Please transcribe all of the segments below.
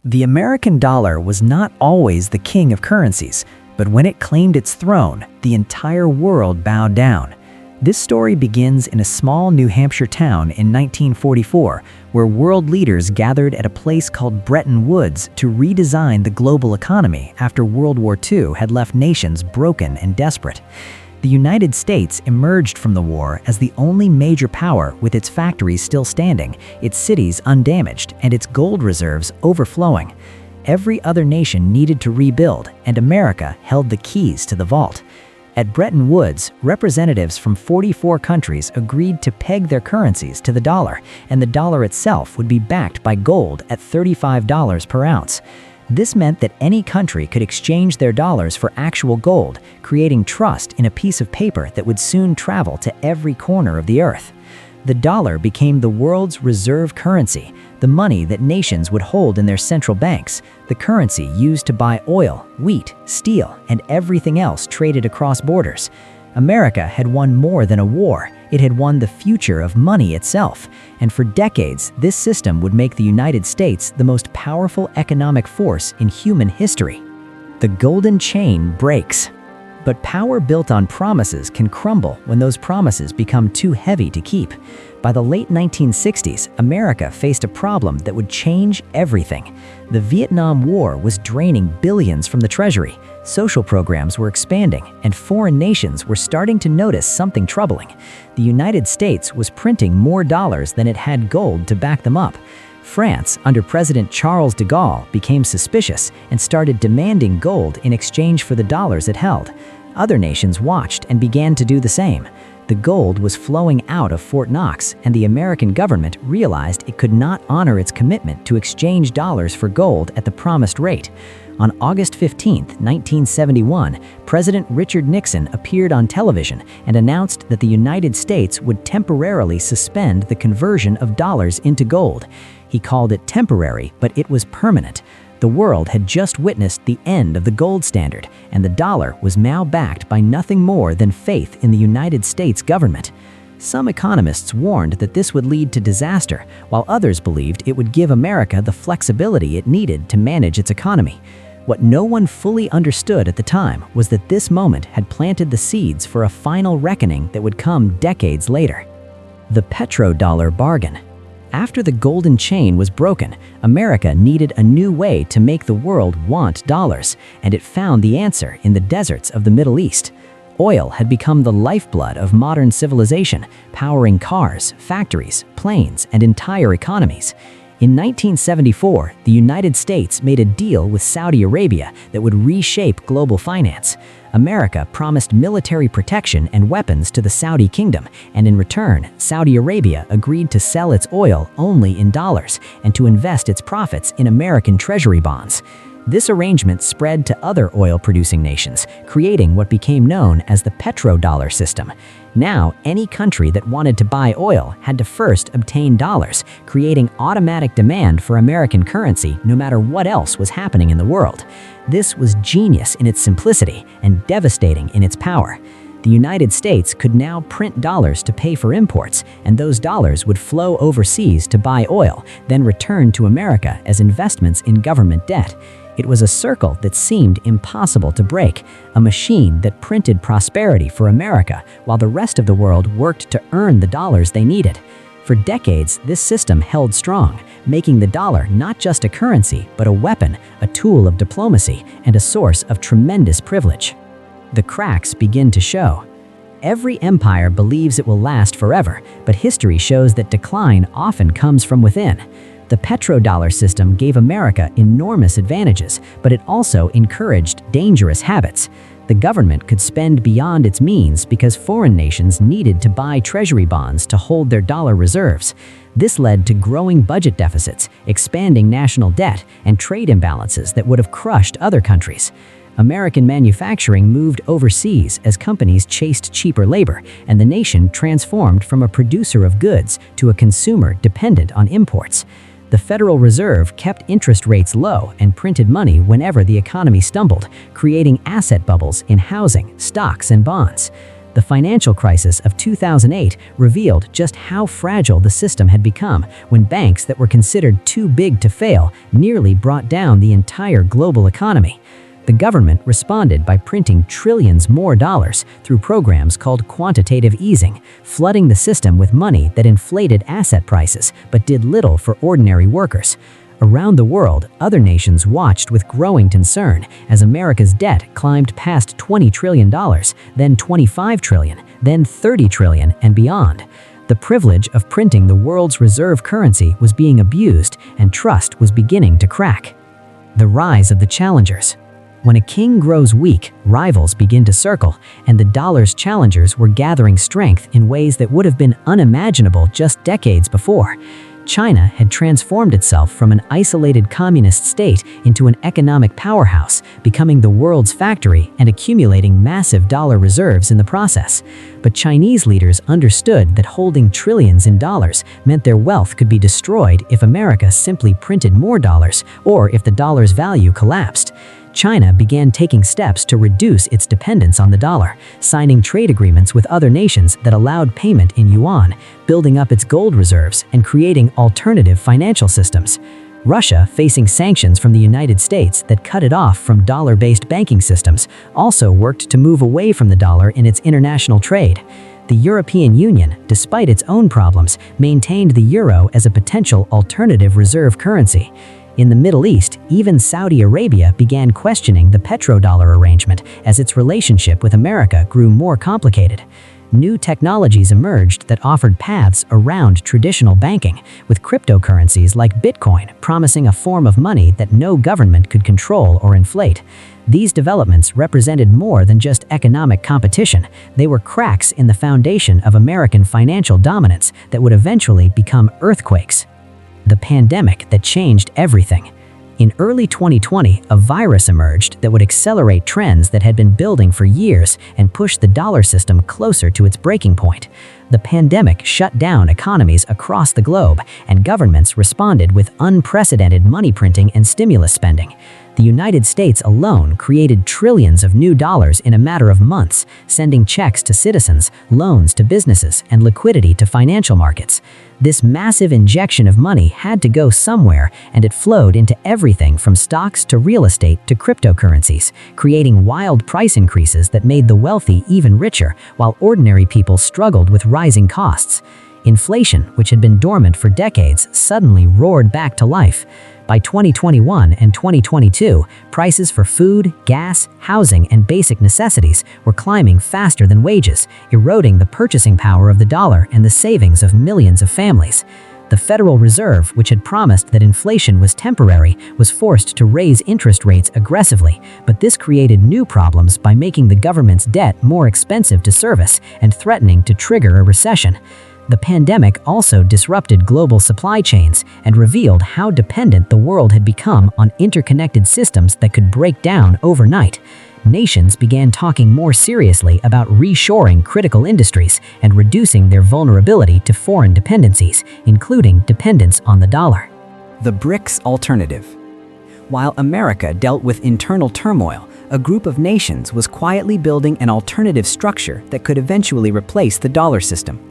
The American dollar was not always the king of currencies, but when it claimed its throne, the entire world bowed down. This story begins in a small New Hampshire town in 1944, where world leaders gathered at a place called Bretton Woods to redesign the global economy after World War II had left nations broken and desperate. The United States emerged from the war as the only major power with its factories still standing, its cities undamaged, and its gold reserves overflowing. Every other nation needed to rebuild, and America held the keys to the vault. At Bretton Woods, representatives from 44 countries agreed to peg their currencies to the dollar, and the dollar itself would be backed by gold at $35 per ounce. This meant that any country could exchange their dollars for actual gold, creating trust in a piece of paper that would soon travel to every corner of the earth. The dollar became the world's reserve currency, the money that nations would hold in their central banks, the currency used to buy oil, wheat, steel, and everything else traded across borders. America had won more than a war. It had won the future of money itself, and for decades, this system would make the United States the most powerful economic force in human history. The golden chain breaks. But power built on promises can crumble when those promises become too heavy to keep. By the late 1960s, America faced a problem that would change everything. The Vietnam War was draining billions from the Treasury, social programs were expanding, and foreign nations were starting to notice something troubling. The United States was printing more dollars than it had gold to back them up. France, under President Charles de Gaulle, became suspicious and started demanding gold in exchange for the dollars it held. Other nations watched and began to do the same. The gold was flowing out of Fort Knox, and the American government realized it could not honor its commitment to exchange dollars for gold at the promised rate. On August 15, 1971, President Richard Nixon appeared on television and announced that the United States would temporarily suspend the conversion of dollars into gold. He called it temporary, but it was permanent. The world had just witnessed the end of the gold standard, and the dollar was now backed by nothing more than faith in the United States government. Some economists warned that this would lead to disaster, while others believed it would give America the flexibility it needed to manage its economy. What no one fully understood at the time was that this moment had planted the seeds for a final reckoning that would come decades later. The petrodollar bargain. After the golden chain was broken, America needed a new way to make the world want dollars, and it found the answer in the deserts of the Middle East. Oil had become the lifeblood of modern civilization, powering cars, factories, planes, and entire economies. In 1974, the United States made a deal with Saudi Arabia that would reshape global finance. America promised military protection and weapons to the Saudi kingdom, and in return, Saudi Arabia agreed to sell its oil only in dollars and to invest its profits in American treasury bonds. This arrangement spread to other oil-producing nations, creating what became known as the petrodollar system. Now, any country that wanted to buy oil had to first obtain dollars, creating automatic demand for American currency no matter what else was happening in the world. This was genius in its simplicity and devastating in its power. The United States could now print dollars to pay for imports, and those dollars would flow overseas to buy oil, then return to America as investments in government debt. It was a circle that seemed impossible to break, a machine that printed prosperity for America while the rest of the world worked to earn the dollars they needed. For decades, this system held strong, making the dollar not just a currency, but a weapon, a tool of diplomacy, and a source of tremendous privilege. The cracks begin to show. Every empire believes it will last forever, but history shows that decline often comes from within. The petrodollar system gave America enormous advantages, but it also encouraged dangerous habits. The government could spend beyond its means because foreign nations needed to buy treasury bonds to hold their dollar reserves. This led to growing budget deficits, expanding national debt, and trade imbalances that would have crushed other countries. American manufacturing moved overseas as companies chased cheaper labor, and the nation transformed from a producer of goods to a consumer dependent on imports. The Federal Reserve kept interest rates low and printed money whenever the economy stumbled, creating asset bubbles in housing, stocks, and bonds. The The financial crisis of 2008 revealed just how fragile the system had become when banks that were considered too big to fail nearly brought down the entire global economy. The government responded by printing trillions more dollars through programs called quantitative easing, flooding the system with money that inflated asset prices but did little for ordinary workers. Around the world, other nations watched with growing concern as America's debt climbed past $20 trillion, then $25 trillion, then $30 trillion, and beyond. The privilege of printing the world's reserve currency was being abused, and trust was beginning to crack. The rise of the challengers. When a king grows weak, rivals begin to circle, and the dollar's challengers were gathering strength in ways that would have been unimaginable just decades before. China had transformed itself from an isolated communist state into an economic powerhouse, becoming the world's factory and accumulating massive dollar reserves in the process. But Chinese leaders understood that holding trillions in dollars meant their wealth could be destroyed if America simply printed more dollars or if the dollar's value collapsed. China began taking steps to reduce its dependence on the dollar, signing trade agreements with other nations that allowed payment in yuan, building up its gold reserves, and creating alternative financial systems. Russia, facing sanctions from the United States that cut it off from dollar-based banking systems, also worked to move away from the dollar in its international trade. The European Union, despite its own problems, maintained the euro as a potential alternative reserve currency. In the Middle East, even Saudi Arabia began questioning the petrodollar arrangement as its relationship with America grew more complicated. New technologies emerged that offered paths around traditional banking, with cryptocurrencies like Bitcoin promising a form of money that no government could control or inflate. These developments represented more than just economic competition. They were cracks in the foundation of American financial dominance that would eventually become earthquakes. The pandemic that changed everything. In early 2020, a virus emerged that would accelerate trends that had been building for years and push the dollar system closer to its breaking point. The pandemic shut down economies across the globe, and governments responded with unprecedented money printing and stimulus spending. The United States alone created trillions of new dollars in a matter of months, sending checks to citizens, loans to businesses, and liquidity to financial markets. This massive injection of money had to go somewhere, and it flowed into everything from stocks to real estate to cryptocurrencies, creating wild price increases that made the wealthy even richer, while ordinary people struggled with rising costs. Inflation, which had been dormant for decades, suddenly roared back to life. By 2021 and 2022, prices for food, gas, housing, and basic necessities were climbing faster than wages, eroding the purchasing power of the dollar and the savings of millions of families. The Federal Reserve, which had promised that inflation was temporary, was forced to raise interest rates aggressively, but this created new problems by making the government's debt more expensive to service and threatening to trigger a recession. The pandemic also disrupted global supply chains and revealed how dependent the world had become on interconnected systems that could break down overnight. Nations began talking more seriously about reshoring critical industries and reducing their vulnerability to foreign dependencies, including dependence on the dollar. The BRICS alternative. While America dealt with internal turmoil, a group of nations was quietly building an alternative structure that could eventually replace the dollar system.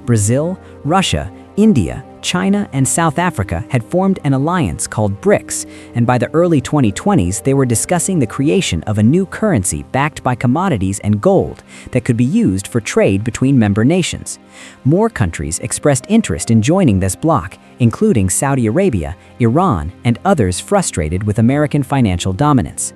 Brazil, Russia, India, China, and South Africa had formed an alliance called BRICS, and by the early 2020s, they were discussing the creation of a new currency backed by commodities and gold that could be used for trade between member nations. More countries expressed interest in joining this bloc, including Saudi Arabia, Iran, and others frustrated with American financial dominance.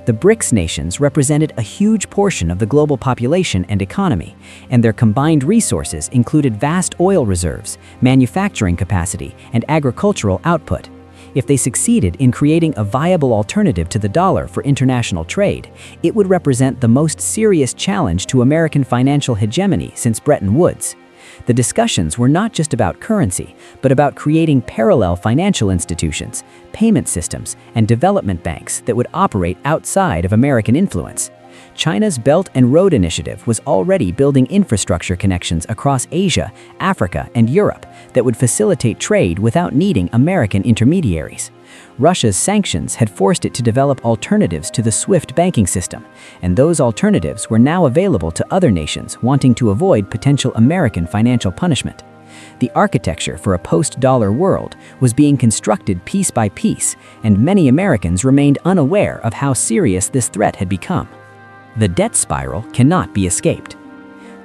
The BRICS nations represented a huge portion of the global population and economy, and their combined resources included vast oil reserves, manufacturing capacity, and agricultural output. If they succeeded in creating a viable alternative to the dollar for international trade, it would represent the most serious challenge to American financial hegemony since Bretton Woods. The discussions were not just about currency, but about creating parallel financial institutions, payment systems, and development banks that would operate outside of American influence. China's Belt and Road Initiative was already building infrastructure connections across Asia, Africa, and Europe that would facilitate trade without needing American intermediaries. Russia's sanctions had forced it to develop alternatives to the SWIFT banking system, and those alternatives were now available to other nations wanting to avoid potential American financial punishment. The architecture for a post-dollar world was being constructed piece by piece, and many Americans remained unaware of how serious this threat had become. The debt spiral cannot be escaped.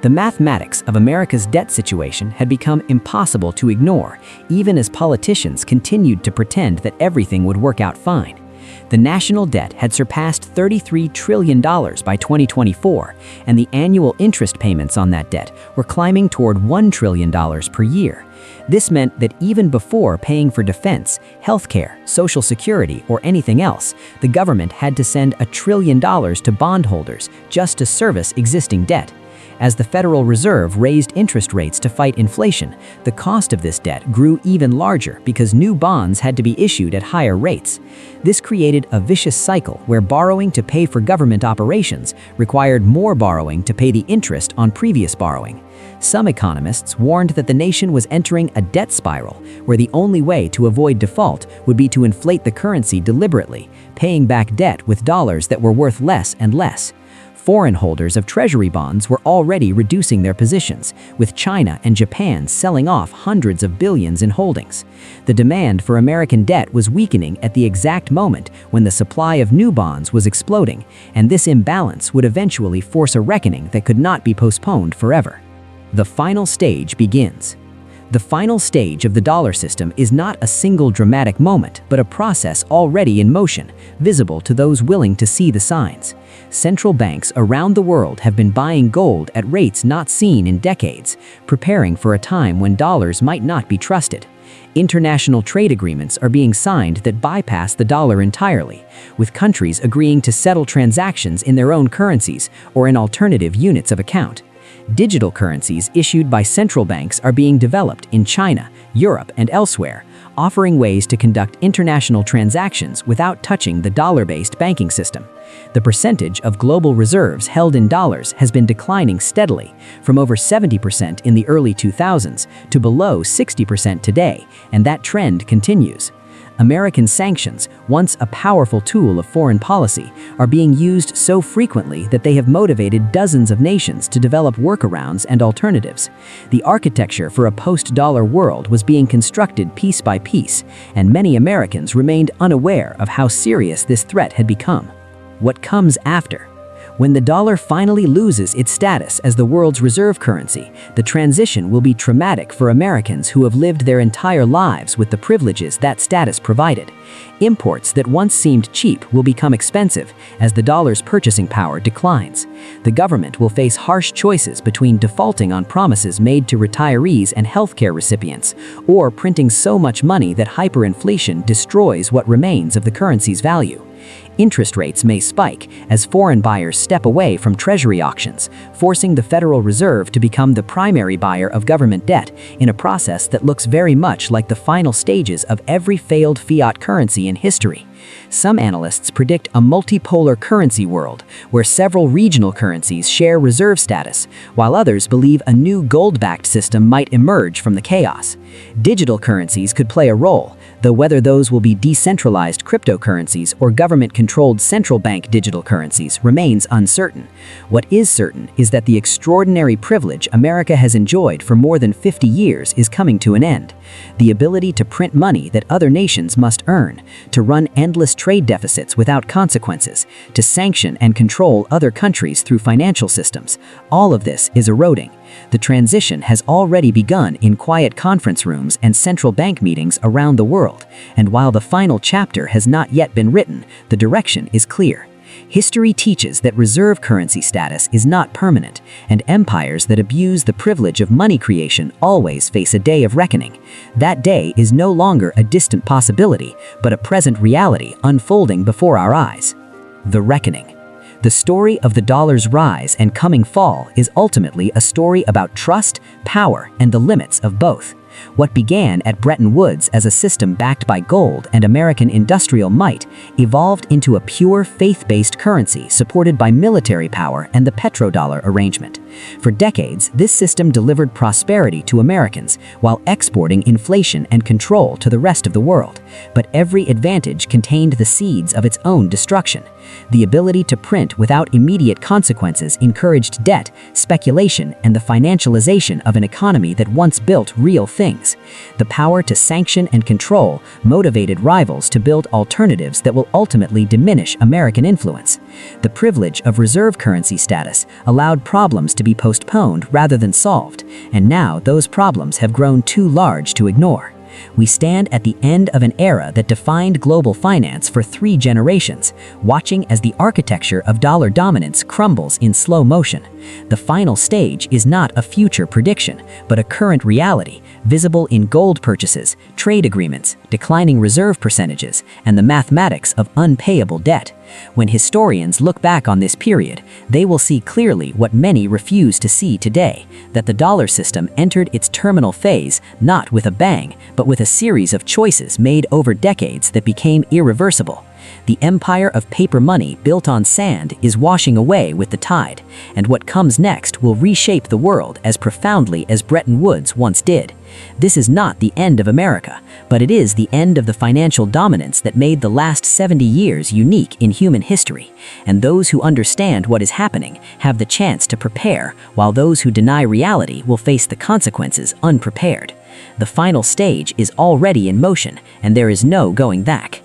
The mathematics of America's debt situation had become impossible to ignore, even as politicians continued to pretend that everything would work out fine. The national debt had surpassed $33 trillion by 2024, and the annual interest payments on that debt were climbing toward $1 trillion per year. This meant that even before paying for defense, healthcare, Social Security, or anything else, the government had to send $1 trillion to bondholders just to service existing debt. As the Federal Reserve raised interest rates to fight inflation, the cost of this debt grew even larger because new bonds had to be issued at higher rates. This created a vicious cycle where borrowing to pay for government operations required more borrowing to pay the interest on previous borrowing. Some economists warned that the nation was entering a debt spiral, where the only way to avoid default would be to inflate the currency deliberately, paying back debt with dollars that were worth less and less. Foreign holders of treasury bonds were already reducing their positions, with China and Japan selling off hundreds of billions in holdings. The demand for American debt was weakening at the exact moment when the supply of new bonds was exploding, and this imbalance would eventually force a reckoning that could not be postponed forever. The final stage begins. The final stage of the dollar system is not a single dramatic moment, but a process already in motion, visible to those willing to see the signs. Central banks around the world have been buying gold at rates not seen in decades, preparing for a time when dollars might not be trusted. International trade agreements are being signed that bypass the dollar entirely, with countries agreeing to settle transactions in their own currencies or in alternative units of account. Digital currencies issued by central banks are being developed in China, Europe, and elsewhere, offering ways to conduct international transactions without touching the dollar-based banking system. The percentage of global reserves held in dollars has been declining steadily, from over 70% in the early 2000s to below 60% today, and that trend continues. American sanctions, once a powerful tool of foreign policy, are being used so frequently that they have motivated dozens of nations to develop workarounds and alternatives. The architecture for a post-dollar world was being constructed piece by piece, and many Americans remained unaware of how serious this threat had become. What comes after? When the dollar finally loses its status as the world's reserve currency, the transition will be traumatic for Americans who have lived their entire lives with the privileges that status provided. Imports that once seemed cheap will become expensive as the dollar's purchasing power declines. The government will face harsh choices between defaulting on promises made to retirees and healthcare recipients, or printing so much money that hyperinflation destroys what remains of the currency's value. Interest rates may spike as foreign buyers step away from treasury auctions, forcing the Federal Reserve to become the primary buyer of government debt in a process that looks very much like the final stages of every failed fiat currency in history. Some analysts predict a multipolar currency world where several regional currencies share reserve status, while others believe a new gold-backed system might emerge from the chaos. Digital currencies could play a role, though whether those will be decentralized cryptocurrencies or government-controlled central bank digital currencies remains uncertain. What is certain is that the extraordinary privilege America has enjoyed for more than 50 years is coming to an end. The ability to print money that other nations must earn, to run endless trade deficits without consequences, to sanction and control other countries through financial systems, all of this is eroding. The transition has already begun in quiet conference rooms and central bank meetings around the world, and while the final chapter has not yet been written, the direction is clear. History teaches that reserve currency status is not permanent, and empires that abuse the privilege of money creation always face a day of reckoning. That day is no longer a distant possibility, but a present reality unfolding before our eyes. The reckoning. The story of the dollar's rise and coming fall is ultimately a story about trust, power, and the limits of both. What began at Bretton Woods as a system backed by gold and American industrial might evolved into a pure faith-based currency supported by military power and the petrodollar arrangement. For decades, this system delivered prosperity to Americans while exporting inflation and control to the rest of the world. But every advantage contained the seeds of its own destruction. The ability to print without immediate consequences encouraged debt, speculation, and the financialization of an economy that once built real things. The power to sanction and control motivated rivals to build alternatives that will ultimately diminish American influence. The privilege of reserve currency status allowed problems to be postponed rather than solved, and now those problems have grown too large to ignore. We stand at the end of an era that defined global finance for 3 generations, watching as the architecture of dollar dominance crumbles in slow motion. The final stage is not a future prediction, but a current reality, visible in gold purchases, trade agreements, declining reserve percentages, and the mathematics of unpayable debt. When historians look back on this period, they will see clearly what many refuse to see today, that the dollar system entered its terminal phase not with a bang, but with a series of choices made over decades that became irreversible. The empire of paper money built on sand is washing away with the tide, and what comes next will reshape the world as profoundly as Bretton Woods once did. This is not the end of America, but it is the end of the financial dominance that made the last 70 years unique in human history, and those who understand what is happening have the chance to prepare, while those who deny reality will face the consequences unprepared. The final stage is already in motion, and there is no going back.